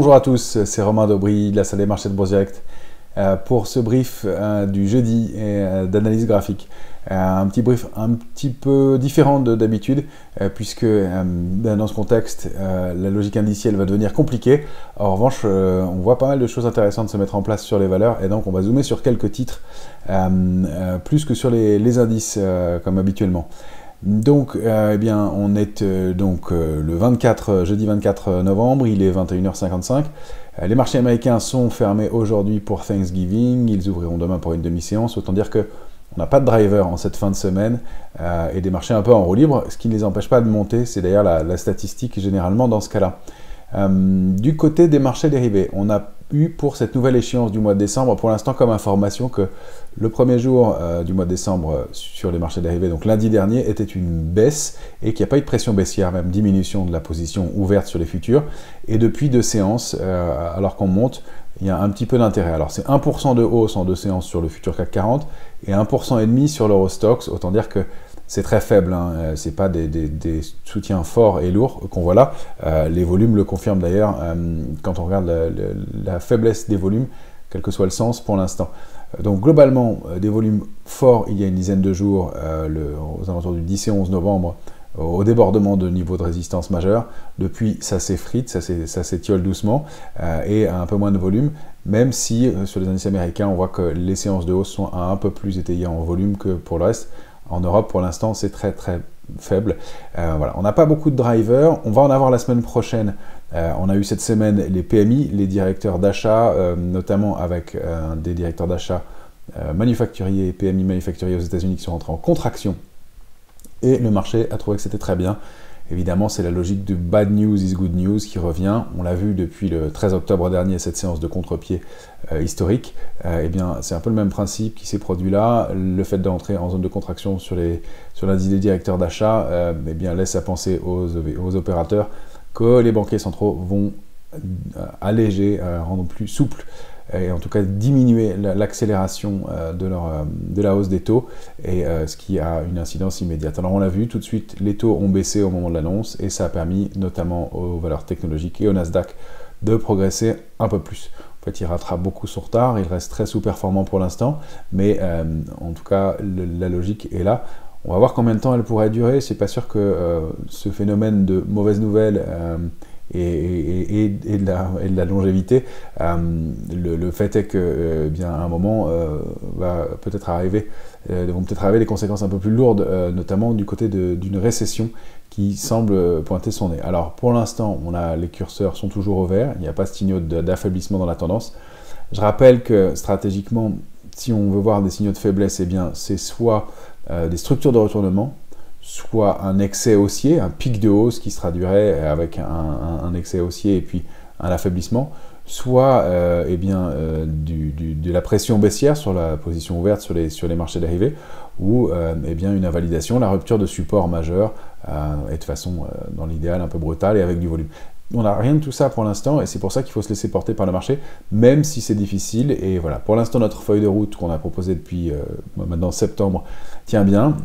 Bonjour à tous, c'est Romain Daubry de la salle des marchés de Bourse Direct pour ce brief du jeudi d'analyse graphique. Un petit brief un petit peu différent d'habitude puisque dans ce contexte la logique indicielle va devenir compliquée. En revanche, on voit pas mal de choses intéressantes se mettre en place sur les valeurs et donc on va zoomer sur quelques titres plus que sur les indices comme habituellement. Donc, eh bien, on est le jeudi 24 novembre, il est 21h55. Les marchés américains sont fermés aujourd'hui pour Thanksgiving, ils ouvriront demain pour une demi-séance, autant dire que on n'a pas de driver en cette fin de semaine et des marchés un peu en roue libre, ce qui ne les empêche pas de monter, c'est d'ailleurs la statistique généralement dans ce cas-là. Du côté des marchés dérivés, on a eu pour cette nouvelle échéance du mois de décembre, pour l'instant comme information que le premier jour du mois de décembre sur les marchés dérivés, donc lundi dernier, était une baisse et qu'il n'y a pas eu de pression baissière, même diminution de la position ouverte sur les futurs. Et depuis deux séances, alors qu'on monte, il y a un petit peu d'intérêt. Alors c'est 1% de hausse en deux séances sur le futur CAC 40 et 1,5% sur l'Eurostoxx, autant dire que c'est très faible, hein. C'est pas des soutiens forts et lourds qu'on voit là. Les volumes le confirment d'ailleurs quand on regarde la faiblesse des volumes, quel que soit le sens pour l'instant. Donc globalement, des volumes forts il y a une dizaine de jours, aux alentours du 10 et 11 novembre, au débordement de niveau de résistance majeur. Depuis, ça s'effrite, ça s'étiole doucement et a un peu moins de volume, même si sur les indices américains, on voit que les séances de hausse sont un peu plus étayées en volume que pour le reste. En Europe, pour l'instant, c'est très faible. Voilà. On n'a pas beaucoup de drivers. On va en avoir la semaine prochaine. On a eu cette semaine les PMI, les directeurs d'achat, notamment avec des directeurs d'achat manufacturiers, PMI manufacturiers aux États-Unis qui sont rentrés en contraction. Et le marché a trouvé que c'était très bien. Évidemment, c'est la logique de bad news is good news qui revient. On l'a vu depuis le 13 octobre dernier, cette séance de contre-pied historique. Eh bien, c'est un peu le même principe qui s'est produit là. Le fait d'entrer en zone de contraction sur l'indice des directeurs d'achat eh bien, laisse à penser aux opérateurs que les banquiers centraux vont alléger, rendre plus souple et en tout cas diminuer l'accélération de la hausse des taux, et ce qui a une incidence immédiate. Alors on l'a vu tout de suite, les taux ont baissé au moment de l'annonce et ça a permis notamment aux valeurs technologiques et au Nasdaq de progresser un peu plus. En fait, il rattrape beaucoup son retard, il reste très sous-performant pour l'instant, mais en tout cas la logique est là. On va voir combien de temps elle pourrait durer. C'est pas sûr que ce phénomène de mauvaises nouvelles et de la longévité, le fait est que bien à un moment vont peut-être arriver des conséquences un peu plus lourdes, notamment du côté d'une récession qui semble pointer son nez. Alors pour l'instant, les curseurs sont toujours au vert, il n'y a pas ce signaux d'affaiblissement dans la tendance. Je rappelle que stratégiquement, si on veut voir des signaux de faiblesse, eh bien c'est soit des structures de retournement, soit un excès haussier, un pic de hausse qui se traduirait avec un excès haussier et puis un affaiblissement, soit de la pression baissière sur la position ouverte sur les marchés dérivés, ou une invalidation, la rupture de support majeur, et de façon, dans l'idéal, un peu brutale et avec du volume. On n'a rien de tout ça pour l'instant et c'est pour ça qu'il faut se laisser porter par le marché, même si c'est difficile. Et voilà, pour l'instant, notre feuille de route qu'on a proposée depuis maintenant septembre tient bien.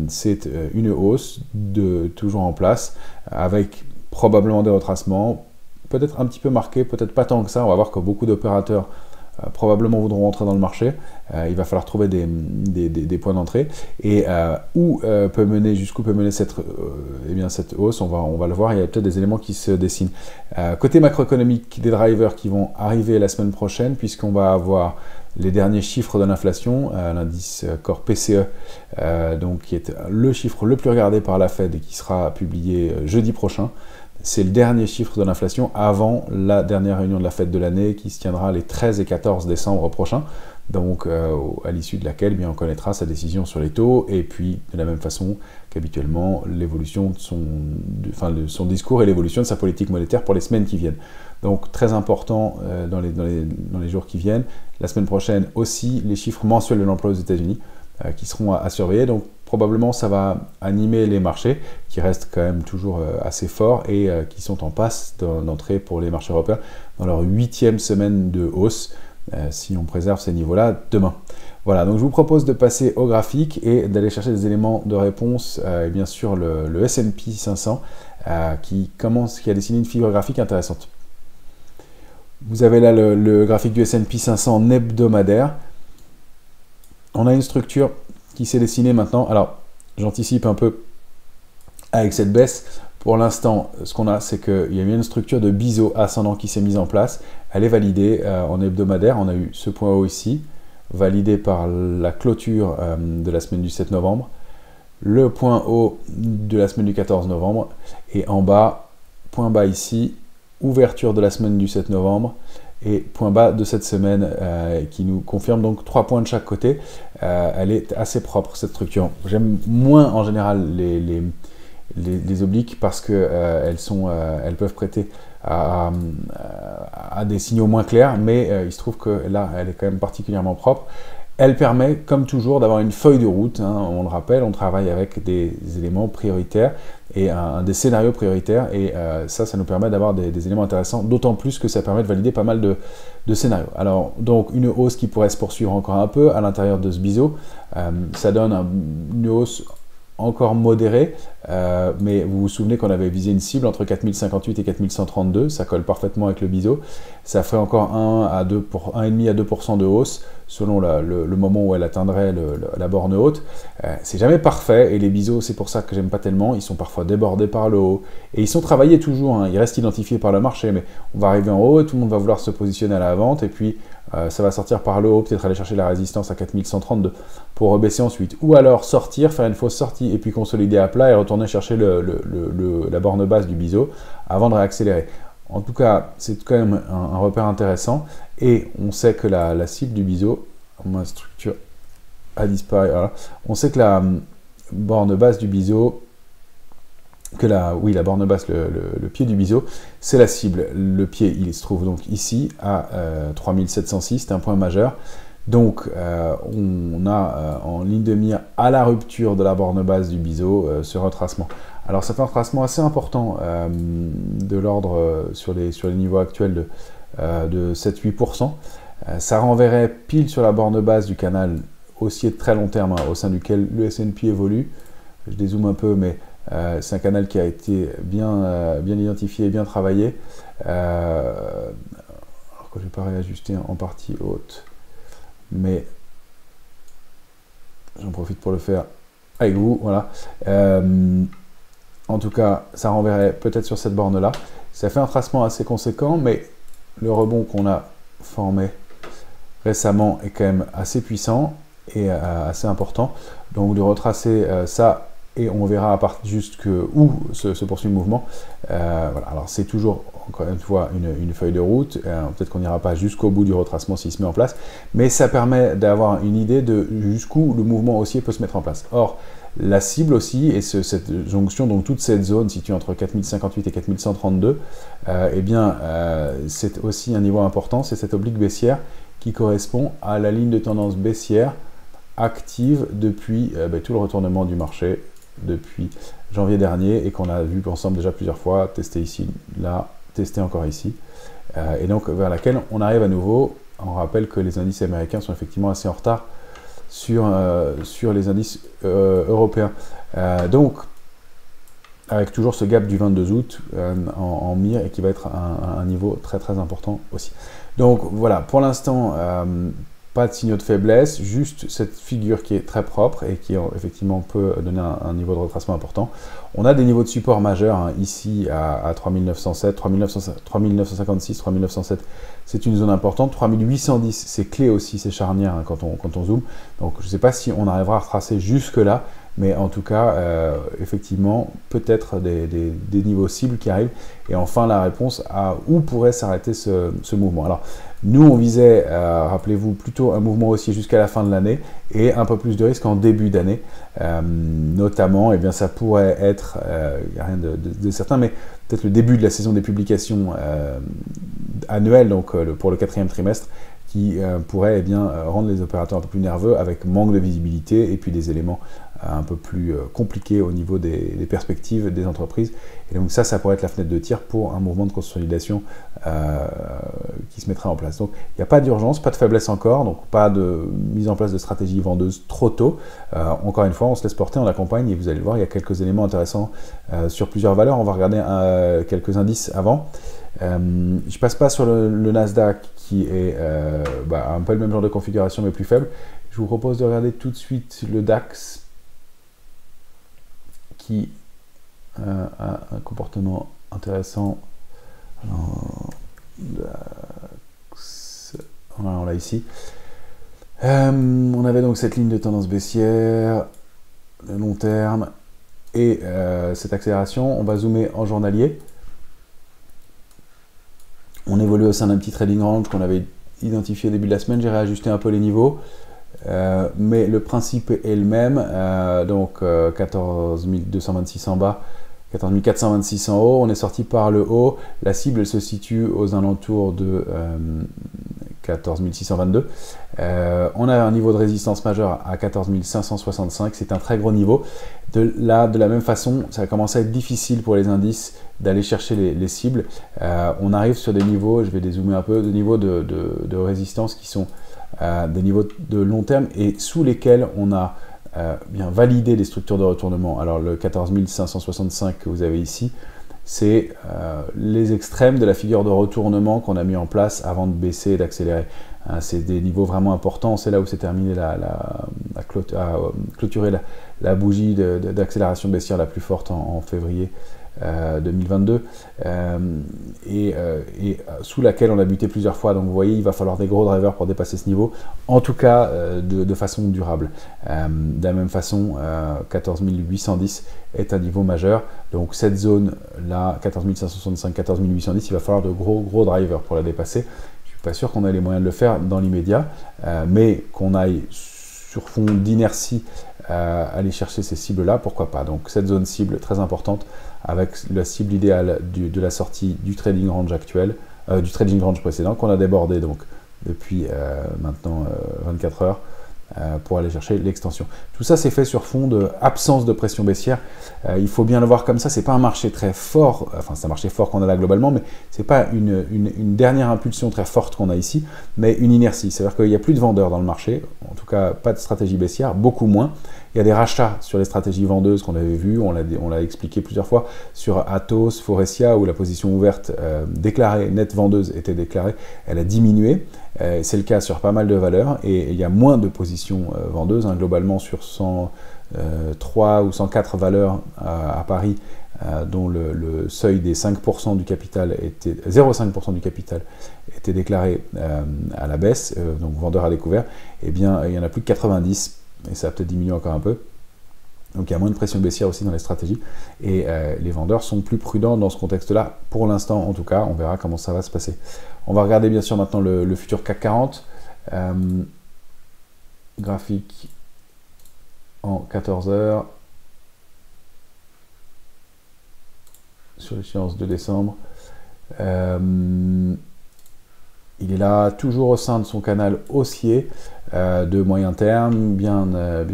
C'est une hausse toujours en place, avec probablement des retracements, peut-être un petit peu marqués, peut-être pas tant que ça. On va voir que beaucoup d'opérateurs probablement voudront rentrer dans le marché. Il va falloir trouver des points d'entrée et jusqu'où peut mener cette hausse. On va le voir, il y a peut-être des éléments qui se dessinent. Côté macroéconomique, des drivers qui vont arriver la semaine prochaine, puisqu'on va avoir les derniers chiffres de l'inflation, l'indice Core PCE, qui est le chiffre le plus regardé par la Fed et qui sera publié jeudi prochain. C'est le dernier chiffre de l'inflation avant la dernière réunion de la Fed de l'année qui se tiendra les 13 et 14 décembre prochains, donc à l'issue de laquelle bien, on connaîtra sa décision sur les taux et puis de la même façon qu'habituellement l'évolution de son discours et l'évolution de sa politique monétaire pour les semaines qui viennent. Donc très important dans les jours qui viennent. La semaine prochaine aussi les chiffres mensuels de l'emploi aux États-Unis qui seront à surveiller. Donc probablement ça va animer les marchés qui restent quand même toujours assez forts et qui sont en passe d'entrer pour les marchés européens dans leur 8e semaine de hausse si on préserve ces niveaux-là demain. Voilà, donc je vous propose de passer au graphique et d'aller chercher des éléments de réponse, bien sûr le S&P 500 qui a dessiné une figure graphique intéressante. Vous avez là le graphique du S&P 500 hebdomadaire. On a une structure qui s'est dessinée maintenant. Alors, j'anticipe un peu avec cette baisse. Pour l'instant, ce qu'on a, c'est qu'il y a eu une structure de biseau ascendant qui s'est mise en place. Elle est validée en hebdomadaire. On a eu ce point haut ici, validé par la clôture de la semaine du 7 novembre. Le point haut de la semaine du 14 novembre. Et en bas, point bas ici, ouverture de la semaine du 7 novembre. Et point bas de cette semaine qui nous confirme donc 3 points de chaque côté. Elle est assez propre, cette structure. J'aime moins en général les obliques parce que elles peuvent prêter à des signaux moins clairs, mais il se trouve que là, elle est quand même particulièrement propre. Elle permet, comme toujours, d'avoir une feuille de route. On le rappelle, on travaille avec des éléments prioritaires et des scénarios prioritaires, et ça nous permet d'avoir des éléments intéressants, d'autant plus que ça permet de valider pas mal de scénarios. Alors, donc, une hausse qui pourrait se poursuivre encore un peu à l'intérieur de ce biseau, ça donne une hausse encore modéré, mais vous vous souvenez qu'on avait visé une cible entre 4058 et 4132, ça colle parfaitement avec le biseau, ça ferait encore 1,5 à 2% de hausse selon le moment où elle atteindrait la borne haute. C'est jamais parfait, et les biseaux, c'est pour ça que j'aime pas tellement, ils sont parfois débordés par le haut, et ils sont travaillés toujours, ils restent identifiés par le marché, mais on va arriver en haut et tout le monde va vouloir se positionner à la vente, et puis ça va sortir par le haut, peut-être aller chercher la résistance à 4132 pour rebaisser ensuite, ou alors sortir, faire une fausse sortie et puis consolider à plat et retourner chercher la borne basse du biseau avant de réaccélérer. En tout cas, c'est quand même un repère intéressant, et on sait que la cible du biseau, ma structure a disparu, voilà. On sait que la borne basse du biseau, la borne basse, le pied du biseau, c'est la cible. Le pied, il se trouve donc ici, à 3706, c'est un point majeur. Donc, on a en ligne de mire, à la rupture de la borne basse du biseau, ce retracement. Alors, c'est un retracement assez important, de l'ordre, sur les niveaux actuels de 7-8%. Ça renverrait pile sur la borne basse du canal haussier de très long terme, au sein duquel le S&P évolue. Je dézoome un peu, mais c'est un canal qui a été bien identifié et bien travaillé. Alors que je n'ai pas réajusté en partie haute, mais j'en profite pour le faire avec vous. Voilà. En tout cas, ça renverrait peut-être sur cette borne-là. Ça fait un tracement assez conséquent, mais le rebond qu'on a formé récemment est quand même assez puissant et assez important. Donc de retracer ça, et on verra à partir où se poursuit le mouvement. Voilà. Alors c'est toujours, encore une fois, une feuille de route. Peut-être qu'on n'ira pas jusqu'au bout du retracement s'il se met en place, mais ça permet d'avoir une idée de jusqu'où le mouvement haussier peut se mettre en place. Or, la cible aussi, et cette jonction, donc toute cette zone située entre 4058 et 4132, eh bien, c'est aussi un niveau important, c'est cette oblique baissière qui correspond à la ligne de tendance baissière active depuis tout le retournement du marché depuis janvier dernier, et qu'on a vu ensemble déjà plusieurs fois, testé ici, là, testé encore ici, et donc vers laquelle on arrive à nouveau. On rappelle que les indices américains sont effectivement assez en retard sur les indices européens. Donc, avec toujours ce gap du 22 août en mire, et qui va être un niveau très très important aussi. Donc voilà, pour l'instant, pas de signaux de faiblesse, juste cette figure qui est très propre et qui effectivement peut donner un niveau de retracement important. On a des niveaux de support majeurs, ici à 3907, 3956, 3907, c'est une zone importante. 3810, c'est clé aussi, c'est charnière quand on zoome. Donc je ne sais pas si on arrivera à retracer jusque là, mais en tout cas, effectivement, peut-être des niveaux cibles qui arrivent. Et enfin, la réponse à où pourrait s'arrêter ce mouvement. Alors, nous, on visait, rappelez-vous, plutôt un mouvement haussier jusqu'à la fin de l'année, et un peu plus de risque en début d'année. Notamment, eh bien, ça pourrait être, il n'y a rien de certain, mais peut-être le début de la saison des publications annuelles, donc pour le 4e trimestre, qui pourrait eh bien, rendre les opérateurs un peu plus nerveux avec manque de visibilité et puis des éléments un peu plus compliqués au niveau des perspectives des entreprises. Et donc ça pourrait être la fenêtre de tir pour un mouvement de consolidation qui se mettrait en place. Donc il n'y a pas d'urgence, pas de faiblesse encore, donc pas de mise en place de stratégie vendeuse trop tôt. Encore une fois, on se laisse porter, on accompagne et vous allez le voir, il y a quelques éléments intéressants sur plusieurs valeurs. On va regarder quelques indices avant. Je ne passe pas sur le Nasdaq qui est un peu le même genre de configuration mais plus faible. Je vous propose de regarder tout de suite le DAX qui a un comportement intéressant. Voilà, on l'a ici. On avait donc cette ligne de tendance baissière, le long terme et cette accélération. On va zoomer en journalier. On évolue au sein d'un petit trading range qu'on avait identifié au début de la semaine. J'ai réajusté un peu les niveaux. Mais le principe est le même, donc 14 226 en bas, 14 426 en haut, on est sorti par le haut, la cible elle se situe aux alentours de 14 622, on a un niveau de résistance majeur à 14 565, c'est un très gros niveau. De la même façon, ça commence à être difficile pour les indices d'aller chercher les cibles, on arrive sur des niveaux, je vais dézoomer un peu, de niveaux de résistance qui sont des niveaux de long terme et sous lesquels on a bien validé des structures de retournement. Alors le 14 565 que vous avez ici, c'est les extrêmes de la figure de retournement qu'on a mis en place avant de baisser et d'accélérer. C'est des niveaux vraiment importants, c'est là où s'est terminé clôturer la bougie d'accélération baissière la plus forte en février 2022 et sous laquelle on a buté plusieurs fois. Donc vous voyez, il va falloir des gros drivers pour dépasser ce niveau, en tout cas de façon durable. De la même façon, 14 810 est un niveau majeur. Donc cette zone là, 14 565, 14 810, il va falloir de gros drivers pour la dépasser. Je suis pas sûr qu'on ait les moyens de le faire dans l'immédiat, mais qu'on aille sur fond d'inertie aller chercher ces cibles-là, pourquoi pas. Donc cette zone cible très importante avec la cible idéale de la sortie du trading range actuel, du trading range précédent qu'on a débordé donc depuis maintenant 24 heures pour aller chercher l'extension. Tout ça c'est fait sur fond d'absence de pression baissière. Il faut bien le voir comme ça, c'est pas un marché très fort, enfin c'est un marché fort qu'on a là globalement, mais c'est pas une dernière impulsion très forte qu'on a ici, mais une inertie. C'est-à-dire qu'il n'y a plus de vendeurs dans le marché, en tout cas pas de stratégie baissière, beaucoup moins. Il y a des rachats sur les stratégies vendeuses qu'on avait vues, on l'a expliqué plusieurs fois, sur Atos, Forestia, où la position ouverte déclarée, nette vendeuse était déclarée, elle a diminué. C'est le cas sur pas mal de valeurs, et il y a moins de positions vendeuses, hein, globalement sur 103 ou 104 valeurs à Paris, dont le seuil des 5% du capital était 0,5% du capital était déclaré à la baisse, donc vendeur à découvert, et bien il y en a plus de 90. Et ça va peut-être diminuer encore un peu. Donc il y a moins de pression baissière aussi dans les stratégies. Et les vendeurs sont plus prudents dans ce contexte-là, pour l'instant en tout cas. On verra comment ça va se passer. On va regarder bien sûr maintenant le futur CAC 40. Graphique en 14 heures. Sur l'échéance de décembre. Il est là, toujours au sein de son canal haussier de moyen terme, bien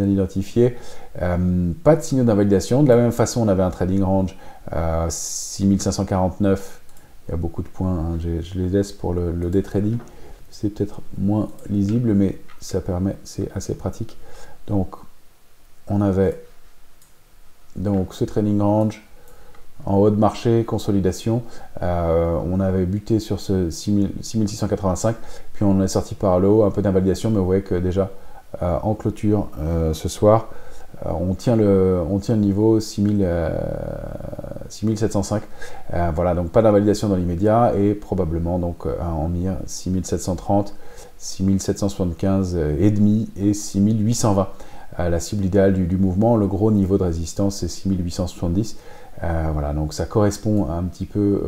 identifié. Pas de signaux d'invalidation. De la même façon, on avait un trading range 6549. Il y a beaucoup de points, hein. Je les laisse pour le day trading. C'est peut-être moins lisible, mais ça permet, c'est assez pratique. Donc, on avait donc ce trading range. En haut de marché, consolidation, on avait buté sur ce 6685, puis on est sorti par le haut, un peu d'invalidation, mais vous voyez que déjà en clôture ce soir, on tient le niveau 6705, voilà, donc pas d'invalidation dans l'immédiat, et probablement donc en mire 6730, 6775 et demi et 6820. La cible idéale du mouvement, le gros niveau de résistance c'est 6870. Voilà, donc ça correspond un petit peu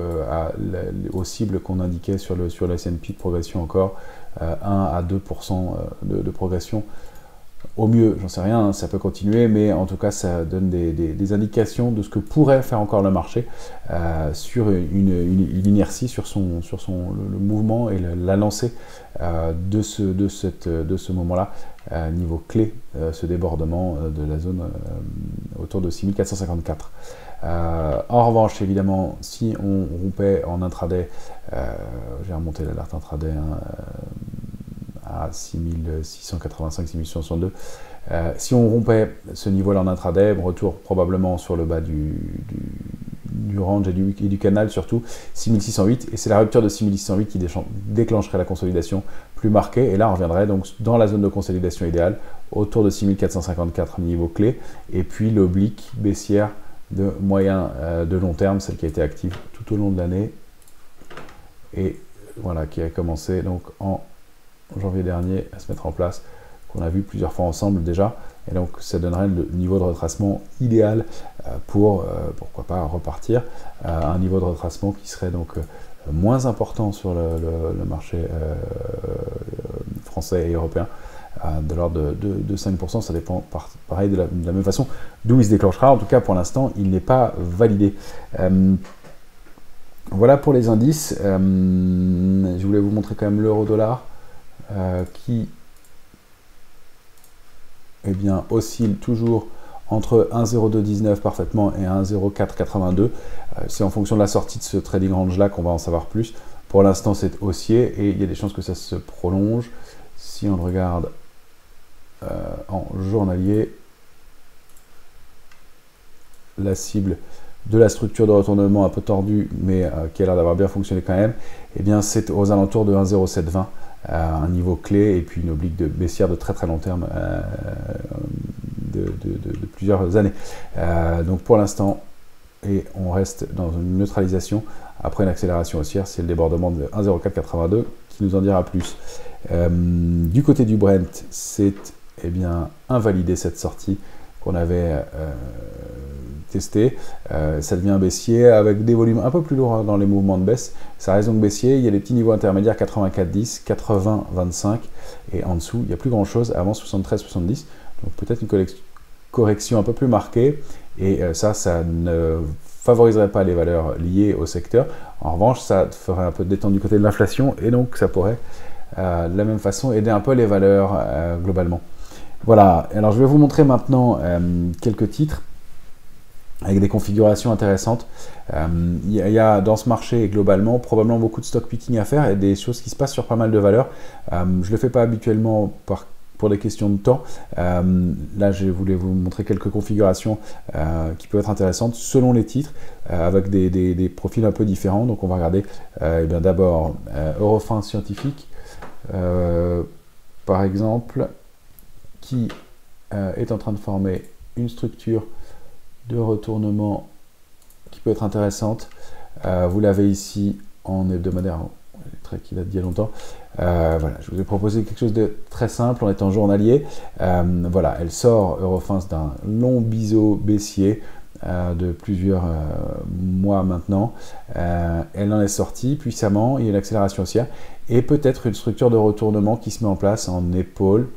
aux cibles qu'on indiquait sur le S&P de progression encore, 1 à 2% de progression Au mieux, j'en sais rien, ça peut continuer, mais en tout cas, ça donne des indications de ce que pourrait faire encore le marché sur une inertie, sur le mouvement et la lancée de ce moment-là, niveau clé, ce débordement de la zone autour de 6454. En revanche, évidemment, si on rompait en intraday, j'ai remonté l'alerte intraday, à 6685, 6662. Si on rompait ce niveau-là en intraday, on retourne probablement sur le bas du range et du canal, surtout 6608. Et c'est la rupture de 6608 qui déclencherait la consolidation plus marquée. Et là, on reviendrait donc dans la zone de consolidation idéale, autour de 6454 niveau clé. Et puis l'oblique baissière de moyen de long terme, celle qui a été active tout au long de l'année. Et voilà, qui a commencé donc en janvier dernier à se mettre en place, qu'on a vu plusieurs fois ensemble déjà, et donc ça donnerait le niveau de retracement idéal pour, pourquoi pas, repartir à un niveau de retracement qui serait donc moins important sur le marché français et européen, de l'ordre de 5%, ça dépend pareil de la même façon d'où il se déclenchera. En tout cas, pour l'instant, il n'est pas validé. Voilà pour les indices. Je voulais vous montrer quand même l'euro-dollar, qui oscille toujours entre 1,0219 parfaitement et 1,0482. C'est en fonction de la sortie de ce trading range là qu'on va en savoir plus. Pour l'instant, c'est haussier et il y a des chances que ça se prolonge. Si on le regarde en journalier, la cible de la structure de retournement un peu tordue, mais qui a l'air d'avoir bien fonctionné quand même, c'est aux alentours de 1,0720. Un niveau clé et puis une oblique de baissière de très très long terme de plusieurs années. Donc pour l'instant, et on reste dans une neutralisation après une accélération haussière, c'est le débordement de 1,0482 qui nous en dira plus. Du côté du Brent, c'est invalidé cette sortie qu'on avait testé. Ça devient baissier avec des volumes un peu plus lourds dans les mouvements de baisse. Ça reste donc baissier. Il y a des petits niveaux intermédiaires 84,10, 80,25 et en dessous, il n'y a plus grand chose avant 73,70. Donc peut-être une correction un peu plus marquée et ça ne favoriserait pas les valeurs liées au secteur. En revanche, ça ferait un peu de détente du côté de l'inflation et donc ça pourrait de la même façon aider un peu les valeurs globalement. Voilà, alors je vais vous montrer maintenant quelques titres avec des configurations intéressantes. Il y a dans ce marché globalement probablement beaucoup de stock picking à faire et des choses qui se passent sur pas mal de valeurs. Je ne le fais pas habituellement pour des questions de temps. Là, je voulais vous montrer quelques configurations qui peuvent être intéressantes selon les titres, avec des profils un peu différents. Donc on va regarder d'abord Eurofins Scientifique, par exemple, qui est en train de former une structure de retournement qui peut être intéressante. Vous l'avez ici en hebdomadaire, qui date d'il y a longtemps. Voilà, je vous ai proposé quelque chose de très simple en étant journalier. Voilà, elle sort Eurofins d'un long biseau baissier de plusieurs mois maintenant. Elle en est sortie puissamment, il y a une accélération haussière et peut-être une structure de retournement qui se met en place en épaule,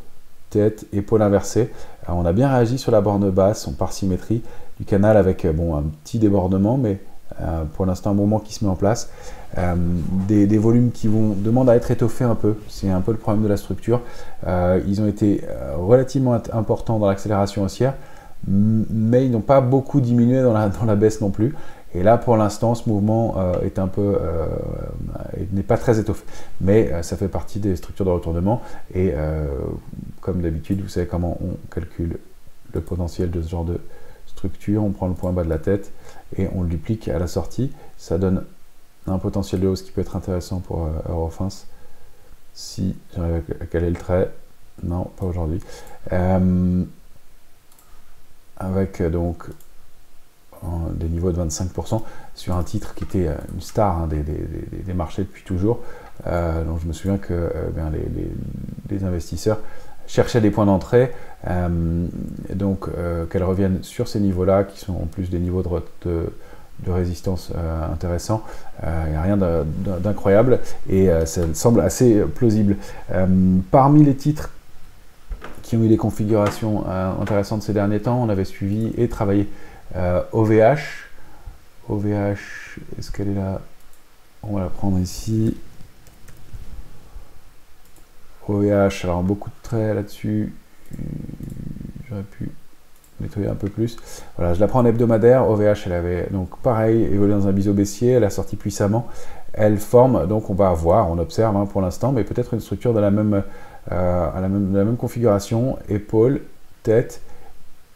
tête, épaule inversée. On a bien réagi sur la borne basse en par symétrie du canal avec un petit débordement, mais pour l'instant un mouvement qui se met en place. Des volumes qui demandent à être étoffés un peu, c'est un peu le problème de la structure. Ils ont été relativement importants dans l'accélération haussière, mais ils n'ont pas beaucoup diminué dans la baisse non plus. Et là, pour l'instant, ce mouvement est n'est pas très étoffé. Mais ça fait partie des structures de retournement. Et comme d'habitude, vous savez comment on calcule le potentiel de ce genre de structure. On prend le point bas de la tête et on le duplique à la sortie. Ça donne un potentiel de hausse qui peut être intéressant pour Eurofins. Si j'arrive à caler le trait, non, pas aujourd'hui. Avec donc des niveaux de 25% sur un titre qui était une star des marchés depuis toujours. Donc je me souviens que les investisseurs cherchaient des points d'entrée, donc qu'elles reviennent sur ces niveaux-là, qui sont en plus des niveaux de résistance intéressants. Il n'y a rien d'incroyable et ça semble assez plausible. Parmi les titres qui ont eu des configurations intéressantes ces derniers temps. On avait suivi et travaillé OVH. OVH, est-ce qu'elle est là? On va la prendre ici. OVH, alors beaucoup de traits là-dessus. J'aurais pu nettoyer un peu plus. Voilà, je la prends en hebdomadaire. OVH, elle avait donc pareil évolué dans un biseau baissier. Elle a sorti puissamment. Elle forme, donc on va voir, on observe hein, pour l'instant, mais peut-être une structure de la même configuration, épaule, tête,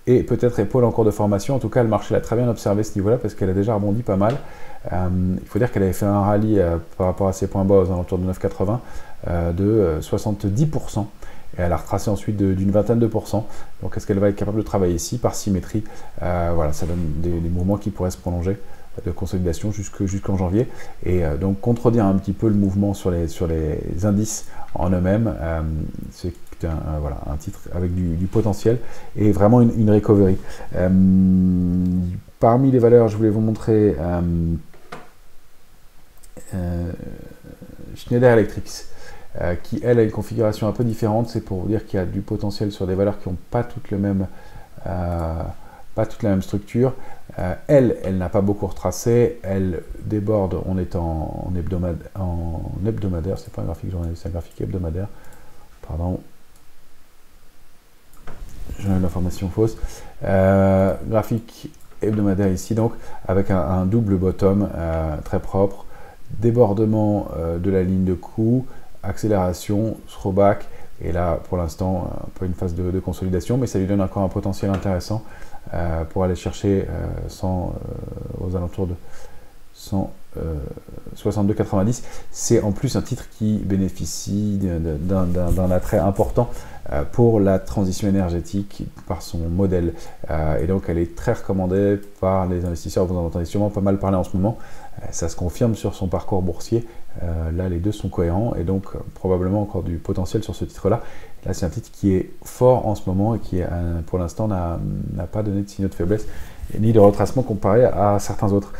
et peut-être épaule en cours de formation. En tout cas, le marché l'a très bien observé ce niveau-là, parce qu'elle a déjà rebondi pas mal. Il faut dire qu'elle avait fait un rallye par rapport à ses points bas aux alentours de 9,80 de 70%. Et elle a retracé ensuite d'une vingtaine de pourcents. Donc est-ce qu'elle va être capable de travailler ici par symétrie? Voilà, ça donne des mouvements qui pourraient se prolonger de consolidation jusqu'en janvier, et donc contredire un petit peu le mouvement sur les indices en eux-mêmes. C'est voilà, un titre avec du potentiel et vraiment une recovery. Parmi les valeurs, je voulais vous montrer Schneider Electric, qui elle a une configuration un peu différente. C'est pour vous dire qu'il y a du potentiel sur des valeurs qui n'ont pas toutes la même structure. Elle n'a pas beaucoup retracé, elle déborde, on est en hebdomadaire, c'est pas un graphique journalier, c'est un graphique hebdomadaire, pardon, j'en ai l'information fausse, graphique hebdomadaire ici donc, avec un double bottom très propre, débordement de la ligne de coup, accélération, throwback, et là pour l'instant un peu une phase de consolidation, mais ça lui donne encore un potentiel intéressant pour aller chercher aux alentours de 162,90. C'est en plus un titre qui bénéficie d'un attrait important pour la transition énergétique par son modèle, et donc elle est très recommandée par les investisseurs. Vous en entendez sûrement pas mal parler en ce moment. Ça se confirme sur son parcours boursier. Là les deux sont cohérents, et donc probablement encore du potentiel sur ce titre là. Là c'est un titre qui est fort en ce moment et qui pour l'instant n'a pas donné de signaux de faiblesse ni de retracement comparé à certains autres.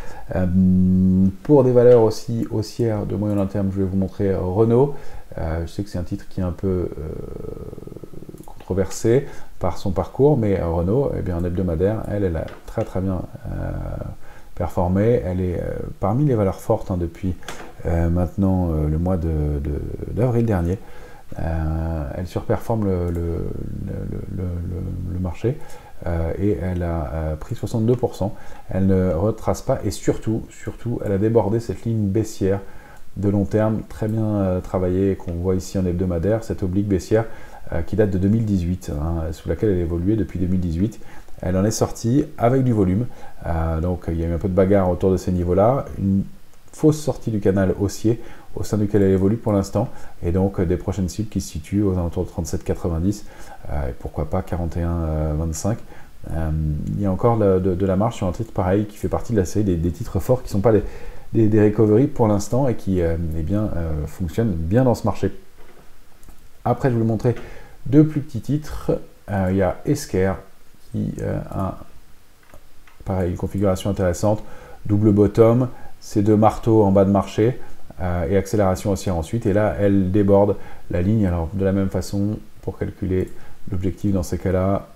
Pour des valeurs aussi haussières de moyen long terme, je vais vous montrer Renault. Je sais que c'est un titre qui est un peu controversé par son parcours, mais Renault, eh bien, en hebdomadaire, elle a très bien performé. Elle est parmi les valeurs fortes hein, depuis maintenant le mois d'avril dernier. Elle surperforme le marché, et elle a pris 62%. Elle ne retrace pas, et surtout, elle a débordé cette ligne baissière de long terme très bien travaillée, qu'on voit ici en hebdomadaire, cette oblique baissière qui date de 2018, hein, sous laquelle elle évoluait depuis 2018. Elle en est sortie avec du volume, donc il y a eu un peu de bagarre autour de ces niveaux-là, une fausse sortie du canal haussier au sein duquel elle évolue pour l'instant, et donc des prochaines cibles qui se situent aux alentours de 37,90 et pourquoi pas 41,25. Il y a encore de la marge sur un titre pareil qui fait partie de la série des titres forts qui ne sont pas des recoveries pour l'instant, et qui fonctionnent bien dans ce marché. Après, je vais vous montrer deux plus petits titres. Il y a Esker qui a pareil, une configuration intéressante, double bottom, ces deux marteaux en bas de marché, et accélération haussière ensuite, et là elle déborde la ligne. Alors de la même façon, pour calculer l'objectif dans ces cas-là,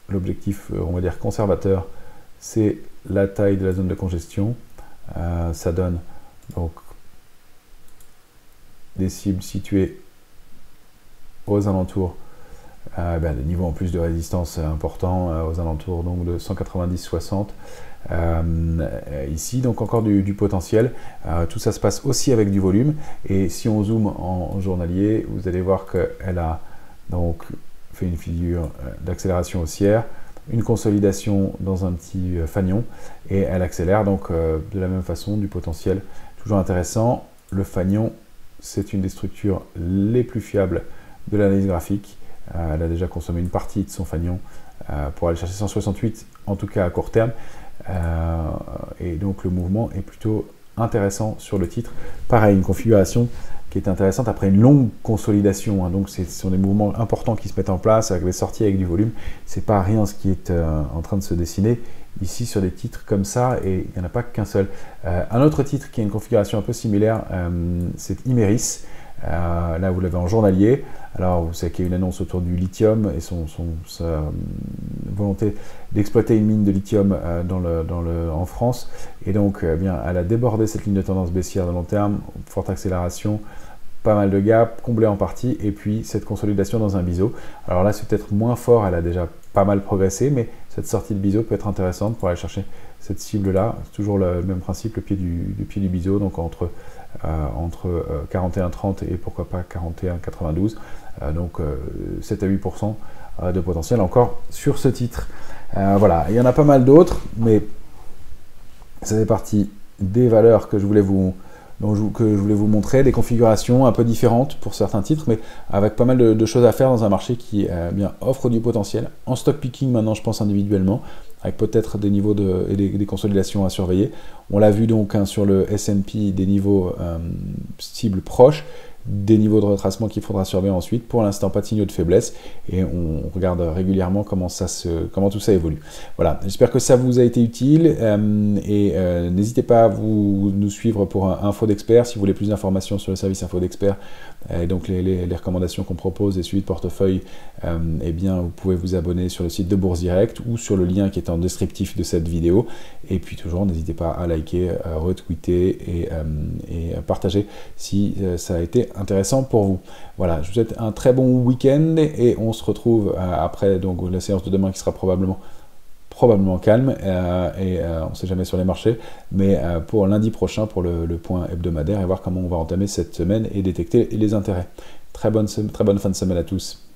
l'objectif on va dire conservateur, c'est la taille de la zone de congestion. Ça donne donc des cibles situées aux alentours des niveaux en plus de résistance importants, aux alentours donc de 190-60. Ici donc encore du potentiel. Tout ça se passe aussi avec du volume, et si on zoome en journalier, vous allez voir qu'elle a donc fait une figure d'accélération haussière, une consolidation dans un petit fanion, et elle accélère donc de la même façon, du potentiel toujours intéressant. Le fanion, c'est une des structures les plus fiables de l'analyse graphique. Elle a déjà consommé une partie de son fanion pour aller chercher 168, en tout cas à court terme, et donc le mouvement est plutôt intéressant sur le titre. Pareil, une configuration qui est intéressante après une longue consolidation, hein. Donc ce sont des mouvements importants qui se mettent en place avec des sorties, avec du volume. C'est pas rien ce qui est en train de se dessiner ici sur des titres comme ça, et il n'y en a pas qu'un seul. Un autre titre qui a une configuration un peu similaire, c'est Imerys. Là, vous l'avez en journalier. Alors, vous savez qu'il y a une annonce autour du lithium et sa volonté d'exploiter une mine de lithium en France. Et donc, eh bien, elle a débordé cette ligne de tendance baissière de long terme, forte accélération, pas mal de gaps, comblé en partie, et puis cette consolidation dans un biseau. Alors là, c'est peut-être moins fort, elle a déjà pas mal progressé, mais cette sortie de biseau peut être intéressante pour aller chercher cette cible-là. C'est toujours le même principe, le pied du biseau, donc entre 41,30 et pourquoi pas 41,92. Donc 7 à 8% de potentiel encore sur ce titre. Voilà, il y en a pas mal d'autres, mais ça fait partie des valeurs que je voulais vous montrer, des configurations un peu différentes pour certains titres, mais avec pas mal de choses à faire dans un marché qui bien offre du potentiel. En stock picking maintenant, je pense individuellement, avec peut-être des niveaux et des consolidations à surveiller. On l'a vu donc sur le S&P, des niveaux cibles proches, des niveaux de retracement qu'il faudra surveiller ensuite. Pour l'instant, pas de signaux de faiblesse et on regarde régulièrement comment tout ça évolue. Voilà, j'espère que ça vous a été utile et n'hésitez pas à nous suivre pour Info d'Expert si vous voulez plus d'informations sur le service Info d'Expert et donc les recommandations qu'on propose et suivi de portefeuille. Eh bien, vous pouvez vous abonner sur le site de Bourse Direct ou sur le lien qui est en descriptif de cette vidéo. Et puis toujours, n'hésitez pas à liker, retweeter et partager si ça a été intéressant pour vous. Voilà, je vous souhaite un très bon week-end et on se retrouve après donc la séance de demain qui sera probablement calme et on ne sait jamais sur les marchés, mais pour lundi prochain pour le point hebdomadaire et voir comment on va entamer cette semaine et détecter les intérêts. Très bonne fin de semaine à tous.